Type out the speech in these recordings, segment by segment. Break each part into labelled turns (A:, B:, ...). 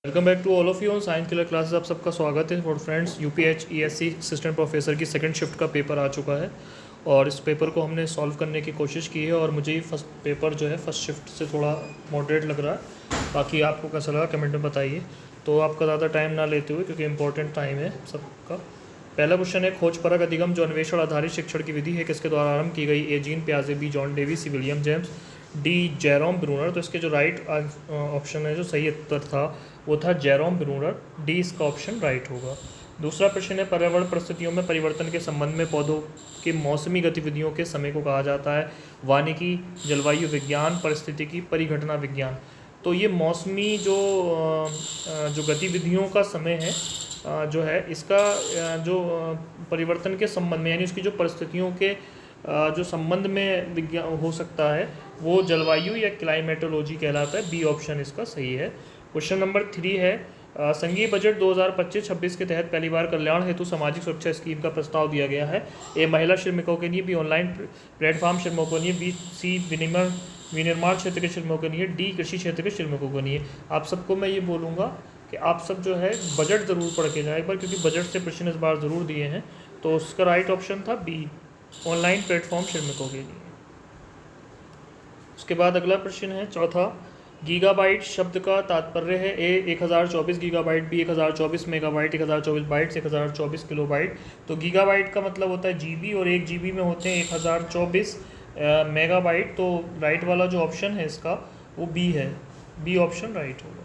A: Welcome back to all of you on science killer classes. आप सबका स्वागत है। और फ्रेंड्स, यूपीएचईएससी असिस्टेंट प्रोफेसर की सेकंड शिफ्ट का पेपर आ चुका है और इस पेपर को हमने सॉल्व करने की कोशिश की है और मुझे ही फर्स्ट पेपर जो है फर्स्ट शिफ्ट से थोड़ा मॉडरेट लग रहा है। बाकी आपको कैसा लगा कमेंट में बताइए। तो आपका ज़्यादा टाइम ना लेते हुए, क्योंकि इंपॉर्टेंट टाइम है सबका। पहला क्वेश्चन है, खोजपरक अधिगम जो अन्वेषण आधारित शिक्षण की विधि है किसके द्वारा आरंभ की गई? ए जीन पियाजे, B John Dewey, C William James, D Jerome Bruner. तो इसके जो राइट ऑप्शन है, जो सही उत्तर था वो था जेरोम ब्रूनर। डी इसका ऑप्शन राइट होगा। दूसरा प्रश्न है, पर्यावरण परिस्थितियों में परिवर्तन के संबंध में पौधों के मौसमी गतिविधियों के समय को कहा जाता है? वानिकी, जलवायु विज्ञान, परिस्थितिकी, परिघटना विज्ञान। तो ये मौसमी जो गतिविधियों का समय है जो है इसका जो परिवर्तन के संबंध में, यानी उसकी जो परिस्थितियों के जो संबंध में विज्ञान हो सकता है वो जलवायु या क्लाइमेटोलॉजी कहलाता है। बी ऑप्शन इसका सही है। क्वेश्चन नंबर 3 है, संघीय बजट 2025-26 के तहत पहली बार कल्याण हेतु सामाजिक सुरक्षा स्कीम का प्रस्ताव दिया गया है। ए महिला श्रमिकों के लिए, बी ऑनलाइन प्लेटफॉर्म श्रमिकों के लिए, बी सी विनिर्माण क्षेत्र के श्रमिकों के लिए, डी कृषि क्षेत्र के श्रमिकों के लिए। आप सबको मैं ये बोलूँगा कि आप सब जो है बजट ज़रूर पढ़ के जाए एक बार, क्योंकि बजट से प्रश्न इस बार ज़रूर दिए हैं। तो उसका राइट ऑप्शन था बी, ऑनलाइन प्लेटफॉर्म श्रमिकों के लिए। उसके बाद अगला प्रश्न है चौथा, गीगाबाइट शब्द का तात्पर्य है? A 1024 gigabyte, B 1024 megabyte, 1024 bytes, 1024 kilobyte. तो गीगाबाइट का मतलब होता है जीबी और 1 जीबी में होते हैं 1024 मेगाबाइट। तो राइट वाला जो ऑप्शन है इसका वो बी है। बी ऑप्शन राइट होगा।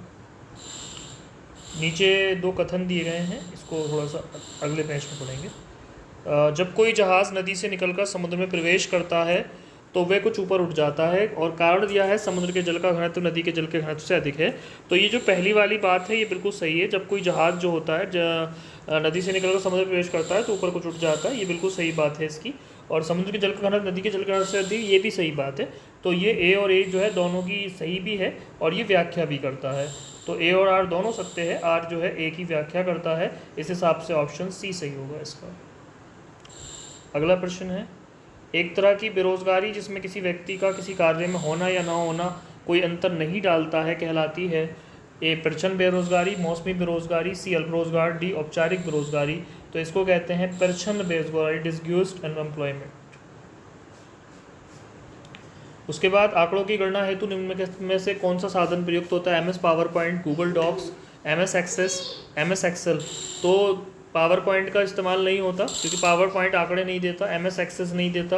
A: नीचे दो कथन दिए गए हैं, इसको थोड़ा सा अगले पेज में पढ़ेंगे। जब कोई जहाज़ नदी से निकलकर समुद्र में प्रवेश करता है तो वह कुछ ऊपर उठ जाता है और कारण दिया है समुद्र के जल का घनत्व नदी के जल के घनत्व से अधिक है। तो ये जो पहली वाली बात है ये बिल्कुल सही है। जब कोई जहाज़ जो होता है नदी से निकलकर समुद्र में प्रवेश करता है तो ऊपर कुछ उठ जाता है, ये बिल्कुल सही बात है इसकी। और समुद्र के जल का घनत्व नदी के जल के घनत्व से अधिक, ये भी सही बात है। तो ये ए और ए जो है दोनों की सही भी है और ये व्याख्या भी करता है। तो ए और आर दोनों सत्य है। आर जो है ए की व्याख्या करता है। इस हिसाब से ऑप्शन सी सही होगा इसका। अगला प्रश्न है, एक तरह की बेरोजगारी जिसमें किसी व्यक्ति का किसी कार्य में होना या ना होना कोई अंतर नहीं डालता है कहलाती है? ए प्रच्छन्न बेरोजगारी, मौसमी बेरोजगारी, सी अल्प रोजगार, डी औपचारिक बेरोजगारी। तो इसको कहते हैं प्रच्छन्न बेरोजगारी, डिसग्यूज्ड अनएम्प्लॉयमेंट। उसके बाद आंकड़ों की गणना हेतु निम्न में से कौन सा साधन प्रयुक्त होता है? MS PowerPoint, Google Docs, MS Access, MS Excel. तो पावर पॉइंट का इस्तेमाल नहीं होता क्योंकि पावर पॉइंट आंकड़े नहीं देता, MS एक्सेस नहीं देता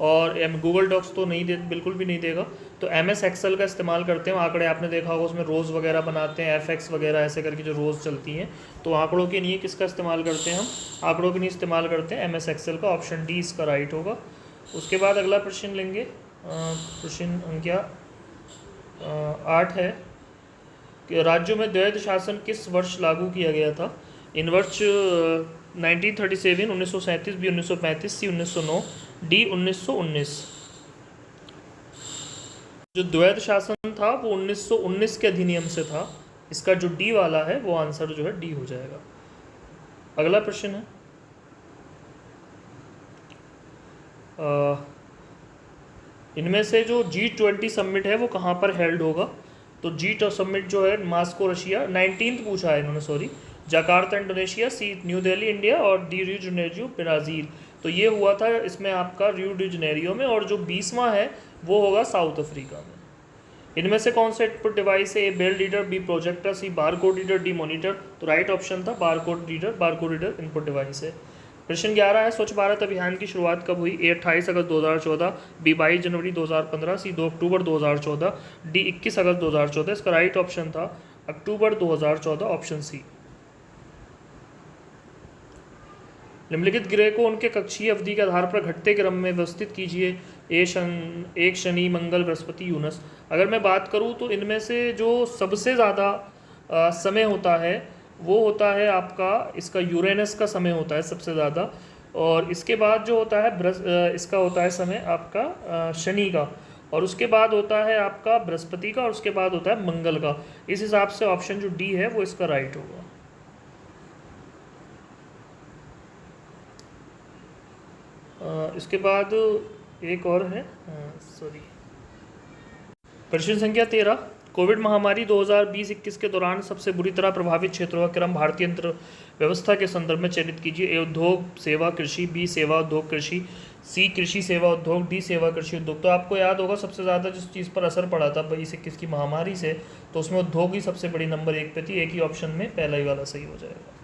A: और गूगल डॉक्स तो नहीं दे, बिल्कुल भी नहीं देगा। तो MS एक्सेल का इस्तेमाल करते हैं। आंकड़े आपने देखा होगा उसमें रोज़ वगैरह बनाते हैं, FX वगैरह ऐसे करके जो रोज़ चलती हैं। तो आंकड़ों के लिए किसका इस्तेमाल करते हैं हम? आंकड़ों के लिए इस्तेमाल करते हैं MS एक्सेल का। ऑप्शन डी इसका राइट होगा। उसके बाद अगला प्रश्न लेंगे, प्रश्न संख्या 8 है कि राज्यों में द्वैध शासन किस वर्ष लागू किया गया था? इन वर्ष 1937, 1937, बी 1935, सी 1909, डी 1919। जो द्वैध शासन था वो 1919 के अधिनियम से था। इसका जो डी वाला है वो आंसर जो है डी हो जाएगा। अगला प्रश्न है, इनमें से जो G20 समिट है वो कहाँ पर हेल्ड होगा? तो G20 समिट जो है मास्को रशिया, 19th पूछा है इन्होंने, सॉरी, जकार्ता इंडोनेशिया, सी न्यू दिल्ली इंडिया और D Rio de Janeiro Brazil. तो ये हुआ था इसमें आपका रियो डी जेनेरियो में, और जो 20वां है वो होगा साउथ अफ्रीका में। इनमें से कौन सा इनपुट डिवाइस है? ए बेल रीडर, बी प्रोजेक्टर, सी बारकोड रीडर, डी मॉनिटर। तो राइट ऑप्शन था barcode reader. Barcode reader input device है। प्रश्न 11 है, स्वच्छ भारत अभियान की शुरुआत कब हुई? ए 28 अगस्त 2014, बी 22 जनवरी 2015, सी 2 अक्टूबर 2014, डी 21 अगस्त 2014। इसका राइट ऑप्शन था अक्टूबर 2014, ऑप्शन सी। निम्नलिखित ग्रह को उनके कक्षीय अवधि के आधार पर घटते क्रम में व्यवस्थित कीजिए। एक शनि, मंगल, बृहस्पति, यूनस। अगर मैं बात करूं तो इनमें से जो सबसे ज़्यादा समय होता है वो होता है आपका इसका यूरेनस का समय होता है सबसे ज़्यादा, और इसके बाद जो होता है इसका होता है समय आपका शनि का, और उसके बाद होता है आपका बृहस्पति का, और उसके बाद होता है मंगल का। इस हिसाब से ऑप्शन जो डी है वो इसका राइट होगा। इसके बाद एक और है, सॉरी, प्रश्न संख्या 13, कोविड महामारी 2020-21 के दौरान सबसे बुरी तरह प्रभावित क्षेत्रों का क्रम भारतीय अर्थव्यवस्था के संदर्भ में चयनित कीजिए। ए उद्योग सेवा कृषि, बी सेवा उद्योग कृषि, सी कृषि सेवा उद्योग, डी सेवा कृषि उद्योग। तो आपको याद होगा सबसे ज़्यादा जिस चीज़ पर असर पड़ा था 2021 की महामारी से, तो उसमें उद्योग ही सबसे बड़ी नंबर 1 पे थी। एक ही ऑप्शन में पहला ही वाला सही हो जाएगा।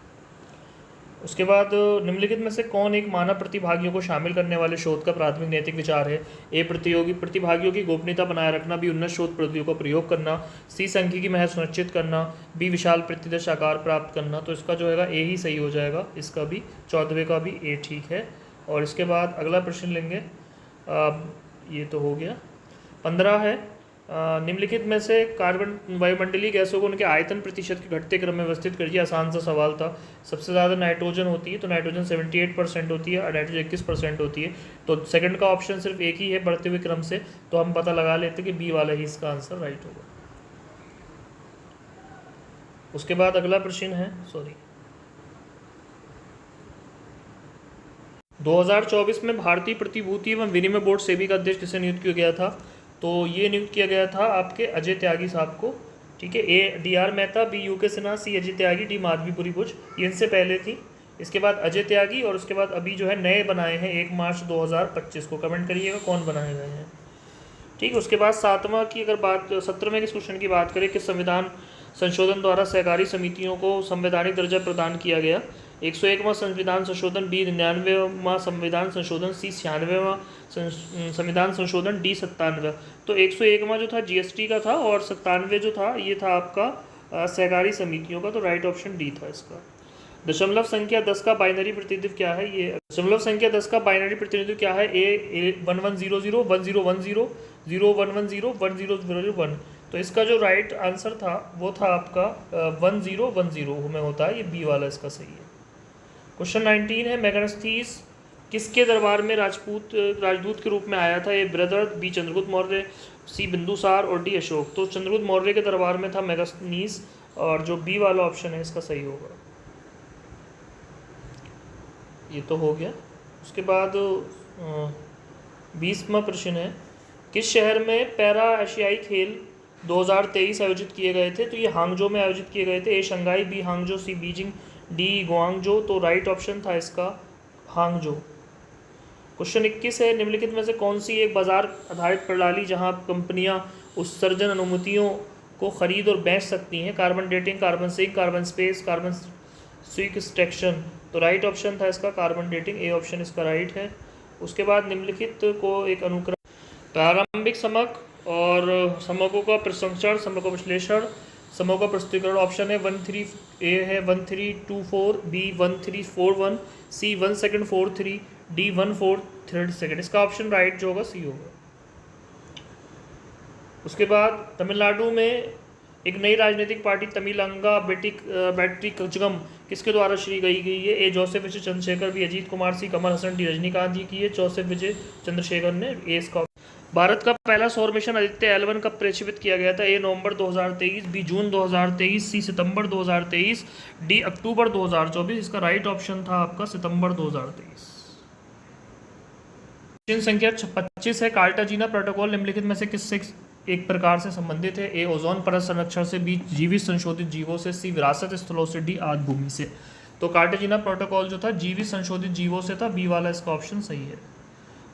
A: उसके बाद निम्नलिखित में से कौन एक मानव प्रतिभागियों को शामिल करने वाले शोध का प्राथमिक नैतिक विचार है? ए प्रतियोगी प्रतिभागियों की गोपनीयता बनाए रखना, बी उन्नत शोध पद्धतियों का प्रयोग करना, सी सांख्यिकी महत्व सुनिश्चित करना, बी विशाल प्रतिदर्श आकार प्राप्त करना। तो इसका जो है ए ही सही हो जाएगा, इसका भी 14वें का भी ए ठीक है। और इसके बाद अगला प्रश्न लेंगे, ये तो हो गया। 15 है, निम्नलिखित में से कार्बन वायुमंडलीय गैसों को उनके आयतन प्रतिशत के घटते क्रम में व्यवस्थित करिए। आसान सा सवाल था। सबसे ज़्यादा नाइट्रोजन होती है, तो नाइट्रोजन 78% होती है और नाइट्रोजन 21% होती है। तो सेकंड का ऑप्शन सिर्फ एक ही है बढ़ते हुए क्रम से, तो हम पता लगा लेते कि बी वाला ही इसका आंसर राइट होगा। उसके बाद अगला प्रश्न है 2024 में भारतीय प्रतिभूति एवं विनिमय बोर्ड सेबी का अध्यक्ष किसे नियुक्त किया गया था? तो ये नियुक्त किया गया था आपके अजय त्यागी साहब को। ठीक है, A DR. Mehta, B UK Sinha, C Ajay Tyagi, D Madhabi Puri Buch. ये इनसे पहले थी। इसके बाद अजय त्यागी और उसके बाद अभी जो है नए बनाए हैं 1 मार्च 2025 को। कमेंट करिएगा कौन बनाए गए हैं। ठीक है, उसके बाद 7वां की अगर बात 17वें के क्वेश्चन की बात करें कि संविधान संशोधन द्वारा सहकारी समितियों को संवैधानिक दर्जा प्रदान किया गया। 101वां संविधान संशोधन, बी 99वां संविधान संशोधन, सी 96वां संविधान संशोधन, डी 97। तो 101वां जो था जीएसटी का था और 97 जो था ये था आपका सहकारी समितियों का। तो राइट ऑप्शन डी था इसका। दशमलव संख्या 10 का बाइनरी प्रतिनिधित्व क्या है? ये दशमलव संख्या 10 का बाइनरी प्रतिनिधित्व क्या है? ए 1100 1010 0110 1000 तो इसका जो राइट आंसर था वो था आपका 1010 में होता है, ये बी वाला इसका सही है। क्वेश्चन 19 है, मेगास्थनीज किसके दरबार में राजदूत के रूप में आया था? ए बृहद्रथ, बी चंद्रगुप्त मौर्य, सी बिंदुसार और डी अशोक। तो चंद्रगुप्त मौर्य के दरबार में था मेगास्थनीज, और जो बी वाला ऑप्शन है इसका सही होगा। ये तो हो गया। उसके बाद 20वां प्रश्न है, किस शहर में पैरा एशियाई खेल 2023 आयोजित किए गए थे? तो ये हांगजो में आयोजित किए गए थे। ए शंघाई, बी हांगजो, सी बीजिंग, डी गुआंगजो। तो राइट ऑप्शन था इसका हांगजो। क्वेश्चन 21 है, निम्नलिखित में से कौन सी एक बाजार आधारित प्रणाली जहां कंपनियां उत्सर्जन अनुमतियों को खरीद और बेच सकती हैं? Carbon dating, carbon sink, carbon space, carbon sequestration. तो राइट ऑप्शन था इसका कार्बन डेटिंग, ए ऑप्शन इसका राइट है। उसके बाद निम्नलिखित को एक अनुक्रम प्रारंभिक समक और समकों का प्रसंस्करण, समकों विश्लेषण, समकों का प्रस्तुतिकरण। ऑप्शन है 13 ए है 1324, बी 1341, सी 1 सेकंड 43, डी 1/4 सेकंड। इसका ऑप्शन राइट जो होगा सी होगा। उसके बाद तमिलनाडु में एक नई राजनीतिक पार्टी तमिलंगा बैटरी कजगम किसके द्वारा शुरू की गई है? A Joseph Vijay Chandrasekhar, B Ajit Kumar, C Kamal Haasan, D Rajinikanth ji की है जोसेफ विजय चंद्रशेखर ने। ए इसका। भारत का पहला सौर मिशन आदित्य L1 कब प्रक्षेपित किया गया था? ए नवंबर 2023, बी जून 2023, सी सितंबर 2023, डी अक्टूबर 2024। इसका राइट ऑप्शन था आपका सितंबर 2023। क्वेश्चन संख्या 25 है, कार्टाजीना प्रोटोकॉल निम्नलिखित में से किससे एक प्रकार से संबंधित है? ए ओजोन परत संरक्षण से, बी जीवित संशोधित जीवों से, सी विरासत स्थलों से, डी आद्य भूमि से। तो कार्टाजीना प्रोटोकॉल जो था जीवित संशोधित जीवों से था, बी वाला इसका ऑप्शन सही है।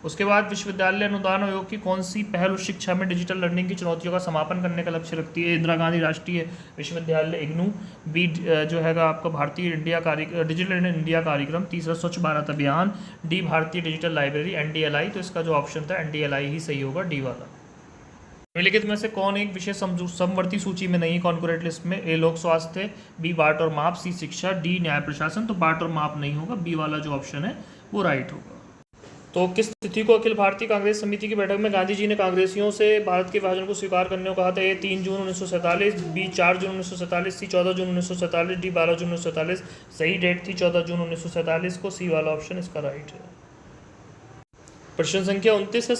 A: उसके बाद विश्वविद्यालय अनुदान आयोग की कौन सी पहल उच्च शिक्षा में डिजिटल लर्निंग की चुनौतियों का समापन करने का लक्ष्य रखती है? इंदिरा गांधी राष्ट्रीय विश्वविद्यालय इग्नू, बी जो हैगा आपका भारतीय डिजिटल इंडिया कार्यक्रम, तीसरा स्वच्छ भारत अभियान, डी भारतीय डिजिटल लाइब्रेरी NDLI। तो इसका जो ऑप्शन था NDLI ही सही होगा, डी वाला। निम्नलिखित में से कौन एक विषय समवर्ती सूची में नहीं, कॉन्करेंट लिस्ट में? ए लोक स्वास्थ्य, बी बाट और माप, सी शिक्षा, डी न्याय प्रशासन। तो बाट और माप नहीं होगा, बी वाला जो ऑप्शन है वो राइट होगा। तो किस तिथि को अखिल भारतीय कांग्रेस समिति की बैठक में गांधी जी ने कांग्रेसियों से भारत के विभाजन को स्वीकार करने को कहा था? ए 3 जून 1947, बी 4 जून 1947, सी 14 जून 1947, डी 12 जून 1947। सही डेट थी 14 जून 1947 को, सी वाला ऑप्शन इसका राइट है। प्रश्न संख्या 29 है,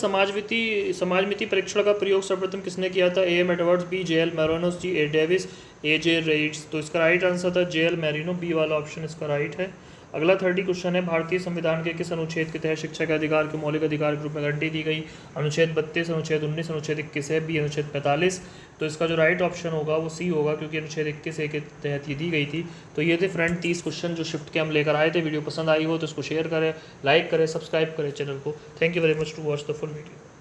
A: समाजमिति परीक्षण का प्रयोग सर्वप्रथम किसने किया था? A Edwards, B JL Moreno, C A Davis, A J रेड्स। तो इसका राइट आंसर था JL मैरिनो, बी वाला ऑप्शन इसका राइट है। अगला 30 क्वेश्चन है, भारतीय संविधान के किस अनुच्छेद के तहत शिक्षा के अधिकार को मौलिक अधिकार के रूप में गारंटी दी गई? अनुच्छेद 32, अनुच्छेद 19, अनुच्छेद 21 है, बी अनुच्छेद 45। तो इसका जो राइट ऑप्शन होगा वो सी होगा, क्योंकि अनुच्छेद 21 के तहत ये दी गई थी। तो ये थे फ्रेंड 30 क्वेश्चन जो शिफ्ट के हम लेकर आए थे। वीडियो पसंद आई हो तो इसको शेयर करें, लाइक करें, सब्सक्राइब करें चैनल को। Thank you very much to watch the full video.